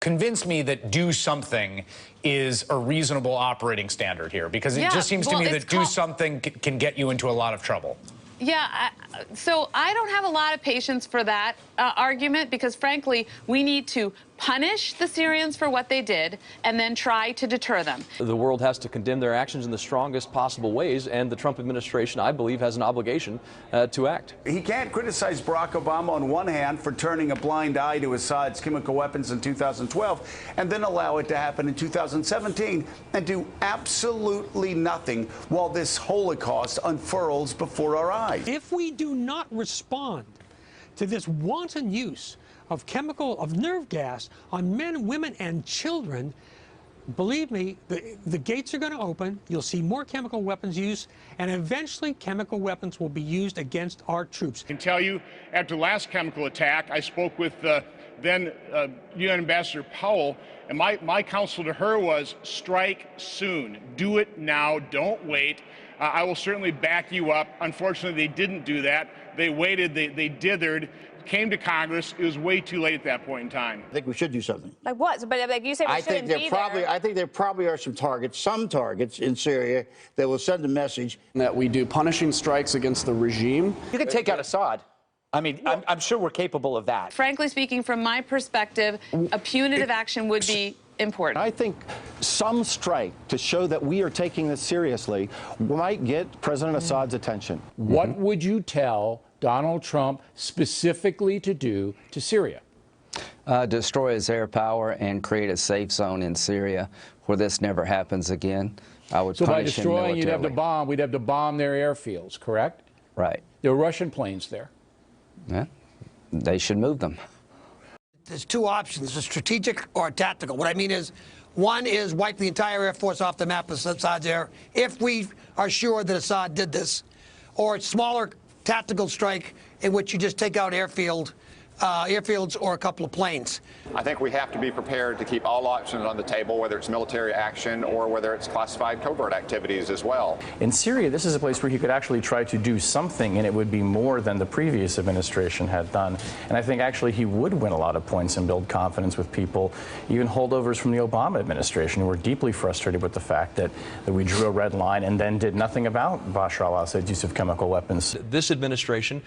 convince me that do something is a reasonable operating standard here, because it just seems to me that do something can get you into a lot of trouble. Yeah, so I don't have a lot of patience for that argument, because frankly, we need to punish the Syrians for what they did and then try to deter them. The world has to condemn their actions in the strongest possible ways, and the Trump administration, I believe, has an obligation to act. He can't criticize Barack Obama on one hand for turning a blind eye to Assad's chemical weapons in 2012 and then allow it to happen in 2017 and do absolutely nothing while this Holocaust unfurls before our eyes. If we do not respond to this wanton use of nerve gas on men, women, and children, believe me, the gates are going to open. You'll see more chemical weapons use, and eventually chemical weapons will be used against our troops. I can tell you, after the last chemical attack, I spoke with then UN Ambassador Powell, and my counsel to her was strike soon. Do it now. Don't wait. I will certainly back you up. Unfortunately, they didn't do that. They waited. They dithered. Came to Congress. It was way too late at that point in time. I think we should do something. Like what? But like you said, we shouldn't be there. I think there probably are some targets in Syria that will send a message that we do punishing strikes against the regime. You can take out Assad. I mean, I'm sure we're capable of that. Frankly speaking, from my perspective, a punitive action would be important. I think some strike to show that we are taking this seriously might get President Assad's attention. What would you tell Donald Trump specifically to do to Syria? Destroy his air power and create a safe zone in Syria where this never happens again. I would punish him militarily. So by destroying, we'd have to bomb their airfields, correct? Right. There are Russian planes there. Yeah, they should move them. There's two options, a strategic or a tactical. What I mean is, one is wipe the entire Air Force off the map of Assad's air, if we are sure that Assad did this, or a smaller tactical strike in which you just take out airfields or a couple of planes. I think we have to be prepared to keep all options on the table, whether it's military action or whether it's classified covert activities as well. In Syria, this is a place where he could actually try to do something, and it would be more than the previous administration had done. And I think actually he would win a lot of points and build confidence with people, even holdovers from the Obama administration, who were deeply frustrated with the fact that we drew a red line and then did nothing about Bashar al-Assad's use of chemical weapons. This administrations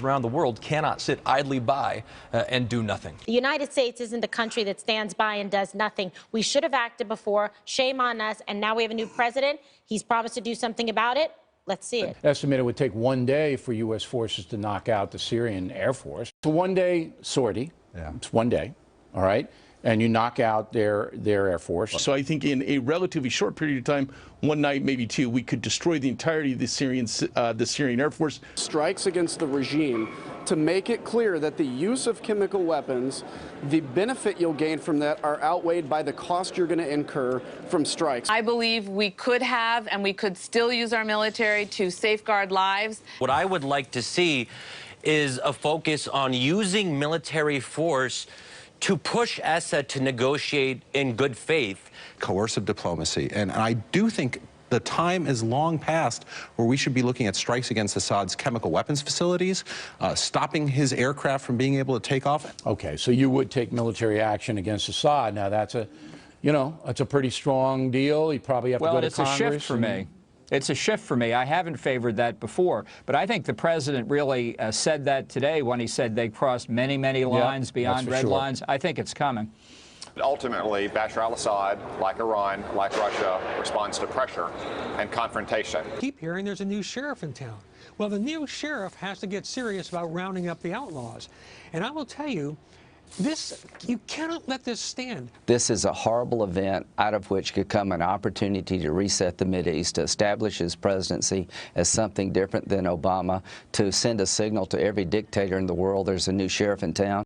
around the world cannot sit idly by and do nothing. The United States isn't the country that stands by and does nothing. We should have acted before. Shame on us. And now we have a new president. He's promised to do something about it. Let's see it. Estimate it would take 1 day for U.S. forces to knock out the Syrian Air Force. It's a one-day sortie. Yeah. It's 1 day, all right? And you knock out their Air Force. So I think in a relatively short period of time, one night, maybe two, we could destroy the entirety of the Syrian Air Force. Strikes against the regime to make it clear that the use of chemical weapons, the benefit you'll gain from that are outweighed by the cost you're going to incur from strikes. I believe we could have and we could still use our military to safeguard lives. What I would like to see is a focus on using military force to push Assad to negotiate in good faith. Coercive diplomacy. And I do think the time is long past where we should be looking at strikes against Assad's chemical weapons facilities, stopping his aircraft from being able to take off. Okay, so you would take military action against Assad. Now that's that's a pretty strong deal. You probably have to go to Congress. Well, it's a shift for me. It's a shift for me. I haven't favored that before, but I think the president really said that today when he said they crossed many, many lines beyond red lines. I think it's coming. Ultimately, Bashar al-Assad, like Iran, like Russia, responds to pressure and confrontation. Keep hearing there's a new sheriff in town. Well, the new sheriff has to get serious about rounding up the outlaws. And I will tell you, you cannot let this stand. This is a horrible event out of which could come an opportunity to reset the Mideast, to establish his presidency as something different than Obama, to send a signal to every dictator in the world there's a new sheriff in town.